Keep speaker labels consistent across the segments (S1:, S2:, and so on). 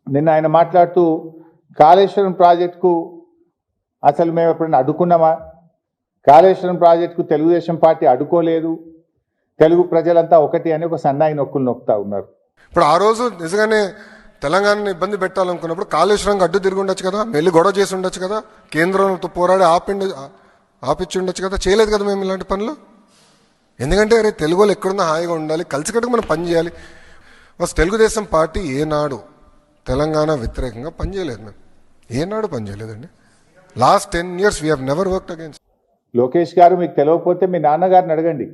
S1: నిన్న ఆయన మాట్లాడుతూ కాళేశ్వరం ప్రాజెక్టుకు అసలు మేము ఎప్పుడైనా అడ్డుకున్నామా? కాళేశ్వరం ప్రాజెక్టుకు తెలుగుదేశం పార్టీ అడ్డుకోలేదు, తెలుగు ప్రజలంతా ఒకటి అని ఒక సన్నాయి నొక్కులు నొక్కుతా ఉన్నారు.
S2: ఇప్పుడు ఆ రోజు నిజంగానే తెలంగాణని ఇబ్బంది పెట్టాలనుకున్నప్పుడు కాళేశ్వరంకి అడ్డు తిరిగి ఉండొచ్చు కదా, వెళ్ళి గొడవ చేసి ఉండొచ్చు కదా, కేంద్రంతో పోరాడి ఆపిచ్చి ఉండొచ్చు కదా. చేయలేదు కదా మేము ఇలాంటి పనులు. ఎందుకంటే అరే తెలుగు వాళ్ళు ఎక్కడున్నా హాయిగా ఉండాలి, కలిసికట్టుగా మనం పని చేయాలి. ఫస్ట్ తెలుగుదేశం పార్టీ ఏనాడు తెలంగాణ వ్యతిరేకంగా పనిచేయలేదు. మేము ఏనాడు పనిచేయలేదండి. Last 10 years we have never worked against.
S1: Lokesh garu, మీకు తెలియకపోతే మీ నాన్నగారిని అడగండి.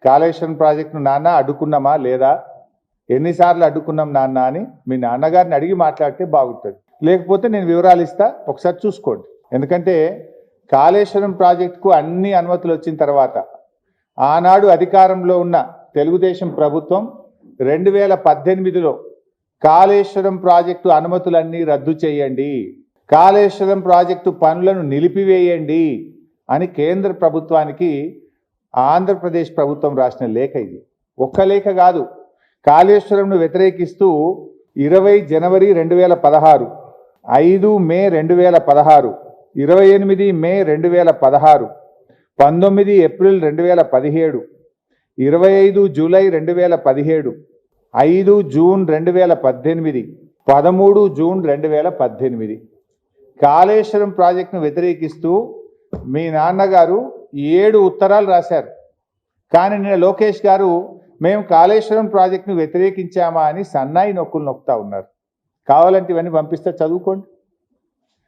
S1: కాళేశ్వరం ప్రాజెక్టును నాన్న అడ్డుకున్నామా లేదా, ఎన్నిసార్లు అడ్డుకున్నాం నాన్న అని మీ నాన్నగారిని అడిగి మాట్లాడితే బాగుంటుంది. లేకపోతే నేను వివరాలు ఇస్తా, ఒకసారి చూసుకోండి. ఎందుకంటే కాళేశ్వరం ప్రాజెక్టుకు అన్ని అనుమతులు వచ్చిన తర్వాత ఆనాడు అధికారంలో ఉన్న తెలుగుదేశం ప్రభుత్వం 2018లో కాళేశ్వరం ప్రాజెక్టు అనుమతులన్నీ రద్దు చేయండి, కాళేశ్వరం ప్రాజెక్టు పనులను నిలిపివేయండి అని కేంద్ర ప్రభుత్వానికి ఆంధ్రప్రదేశ్ ప్రభుత్వం రాసిన లేఖ ఇది. ఒక్క లేఖ కాదు, కాళేశ్వరంను వ్యతిరేకిస్తూ 20 జనవరి 2016, 5 మే 2016, 28 మే 2016, 19 April 2017, 25 July 2017, 5 June 2018, 13 June 2018 Kaleshwaram ప్రాజెక్టును వ్యతిరేకిస్తూ మీ నాన్నగారు 7 ఉత్తరాలు రాశారు. కానీ నిన్న లోకేష్ గారు మేము కాళేశ్వరం ప్రాజెక్టును వ్యతిరేకించామా అని సన్నాయి నొక్కులు నొక్కుతా ఉన్నారు. కావాలంటే ఇవన్నీ పంపిస్తే చదువుకోండి.